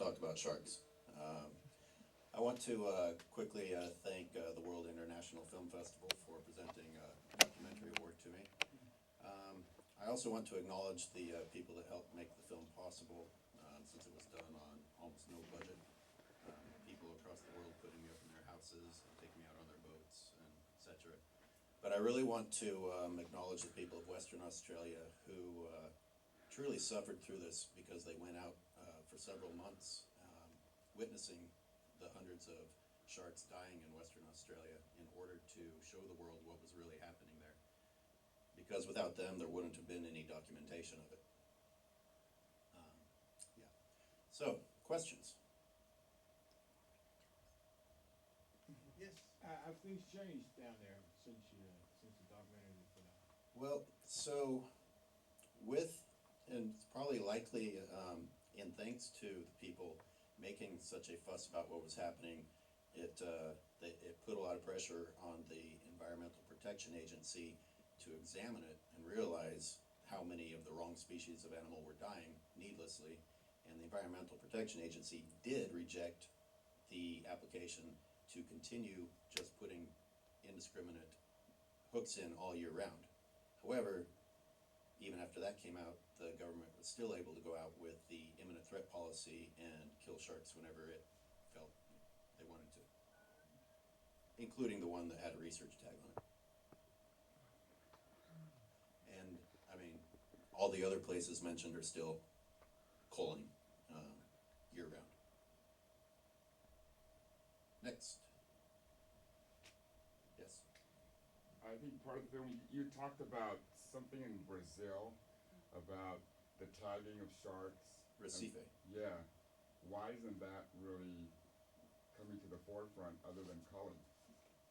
talk about sharks. I want to quickly thank the World International Film Festival for presenting a documentary award to me. I also want to acknowledge the people that helped make the film possible, since it was done on almost no budget. People across the world putting me up in their houses and taking me out on their boats, and etc. But I really want to acknowledge the people of Western Australia who truly suffered through this because they went out for several months witnessing the hundreds of sharks dying in Western Australia in order to show the world what was really happening there. Because without them, there wouldn't have been any documentation of it. Yeah. So, questions? Yes. Have things changed down there since the documentary was put out? Well, so and it's probably likely in thanks to the people making such a fuss about what was happening, it put a lot of pressure on the Environmental Protection Agency to examine it and realize how many of the wrong species of animal were dying needlessly. And the Environmental Protection Agency did reject the application to continue just putting indiscriminate hooks in all year round. However, even after that came out, the government was still able to go out with the imminent threat policy and kill sharks whenever it felt they wanted to, including the one that had a research tag on it. And, I mean, all the other places mentioned are still culling year-round. Next. Yes? I think part of the film, you talked about something in Brazil about the tagging of sharks. Recife. Yeah. Why isn't that really coming to the forefront other than culling?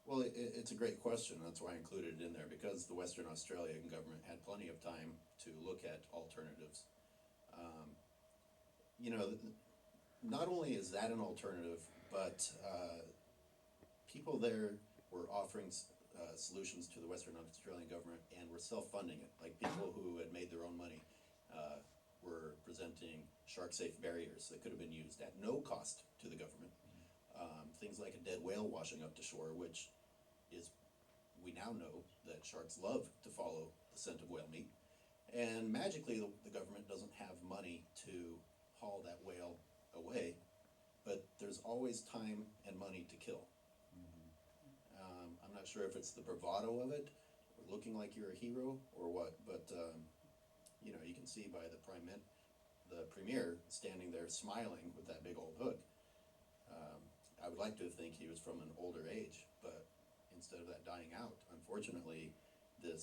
Well, it's a great question. That's why I included it in there, because the Western Australian government had plenty of time to look at alternatives. You know, not only is that an alternative, but people there were offering solutions to the Western Australian government and were self-funding it. Like people who had made their own money were presenting shark-safe barriers that could have been used at no cost to the government. Things like a dead whale washing up to shore, which is, we now know that sharks love to follow the scent of whale meat. And magically, the government doesn't have money to haul that whale away, but there's always time and money to kill. I'm not sure if it's the bravado of it, or looking like you're a hero, or what, but you know, you can see by the premier standing there smiling with that big old hook. I would like to think he was from an older age, but instead of that dying out, unfortunately, the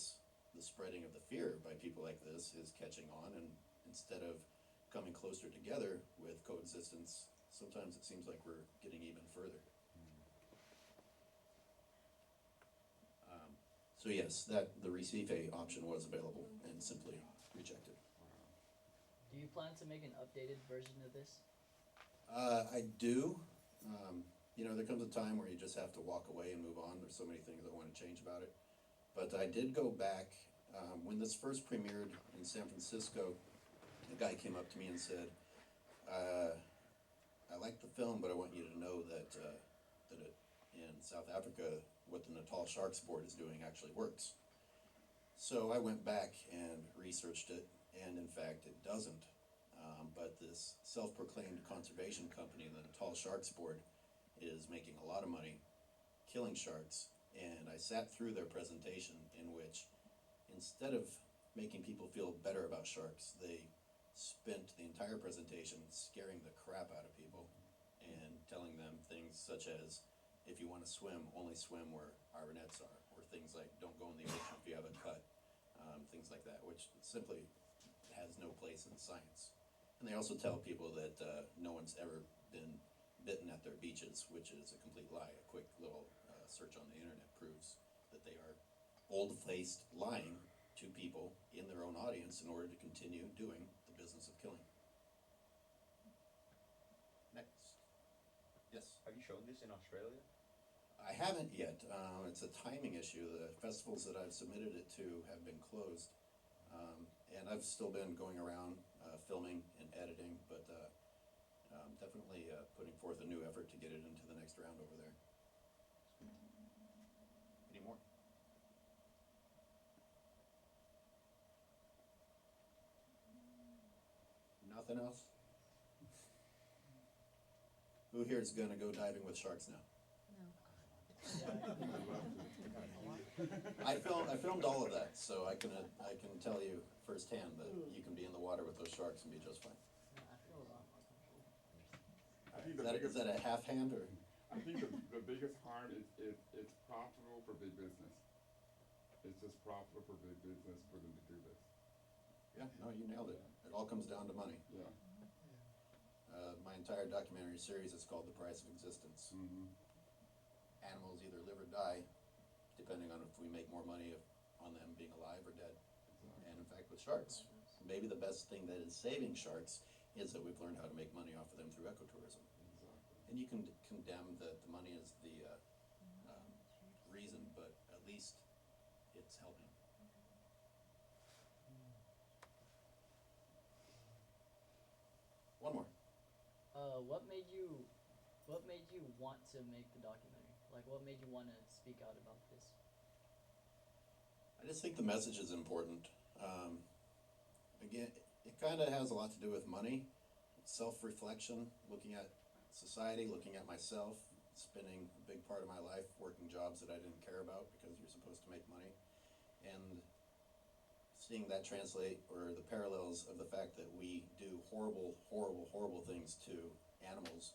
spreading of the fear by people like this is catching on, and instead of coming closer together with coexistence, sometimes it seems like we're getting even further. So yes, the Recife option was available and simply rejected. Do you plan to make an updated version of this? I do. You know, there comes a time where you just have to walk away and move on. There's so many things I want to change about it. But I did go back, when this first premiered in San Francisco, a guy came up to me and said, I like the film, but I want you to know that in South Africa, what the Natal Sharks Board is doing actually works. So I went back and researched it, and in fact it doesn't. But this self-proclaimed conservation company, the Natal Sharks Board, is making a lot of money killing sharks. And I sat through their presentation in which, instead of making people feel better about sharks, they spent the entire presentation scaring the crap out of people and telling them things such as, if you want to swim, only swim where our nets are, or things like, don't go in the ocean if you have a cut, things like that, which simply has no place in science. And they also tell people that no one's ever been bitten at their beaches, which is a complete lie. A quick little search on the internet proves that they are bold-faced lying to people in their own audience in order to continue doing the business of killing. Next. Yes? Have you shown this in Australia? I haven't yet. It's a timing issue. The festivals that I've submitted it to have been closed. And I've still been going around filming and editing, but definitely putting forth a new effort to get it into the next round over there. Any more? Nothing else? Who here is gonna go diving with sharks now? I filmed all of that, so I can tell you firsthand that you can be in the water with those sharks and be just fine. I feel a lot more comfortable. I think Is that a half hand or? I think the biggest harm is it's profitable for big business. It's just profitable for big business for them to do this. Yeah, no, you nailed it. It all comes down to money. Yeah. My entire documentary series is called The Price of Existence. Mm-hmm. Animals either live or die, depending on if we make more money on them being alive or dead. Exactly. And in fact, with sharks, maybe the best thing that is saving sharks is that we've learned how to make money off of them through ecotourism. Exactly. And you can condemn that the money is the reason, but at least it's helping. One more. What made you want to make the documentary? Like, what made you want to speak out about this? I just think the message is important. Again, it kind of has a lot to do with money, self-reflection, looking at society, looking at myself, spending a big part of my life working jobs that I didn't care about because you're supposed to make money, and seeing that translate, or the parallels of the fact that we do horrible, horrible, horrible things to animals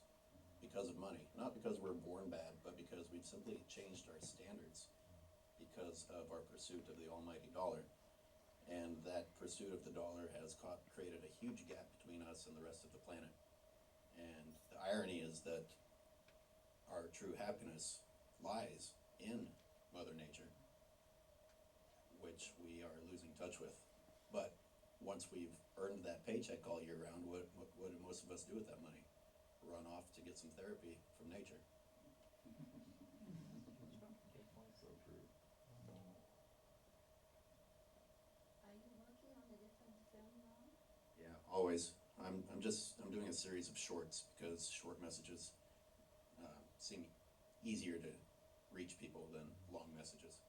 because of money. Not because we're born bad, but because we've simply changed our standards because of our pursuit of the almighty dollar. And that pursuit of the dollar has created a huge gap between us and the rest of the planet. And the irony is that our true happiness lies in Mother Nature, which we are losing touch with. But once we've earned that paycheck all year round, what do most of us do with that money? Run off to get some therapy from nature. Good point. So true. Are you working on a different film now? Yeah, always. I'm doing a series of shorts because short messages seem easier to reach people than long messages.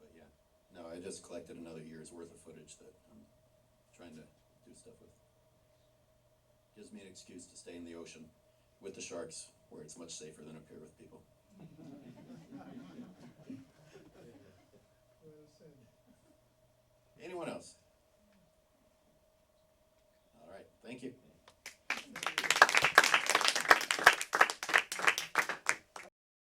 But yeah, no, I just collected another year's worth of footage that I'm trying to do stuff with. Gives me an excuse to stay in the ocean with the sharks, where it's much safer than up here with people. Well said. Anyone else? All right, thank you.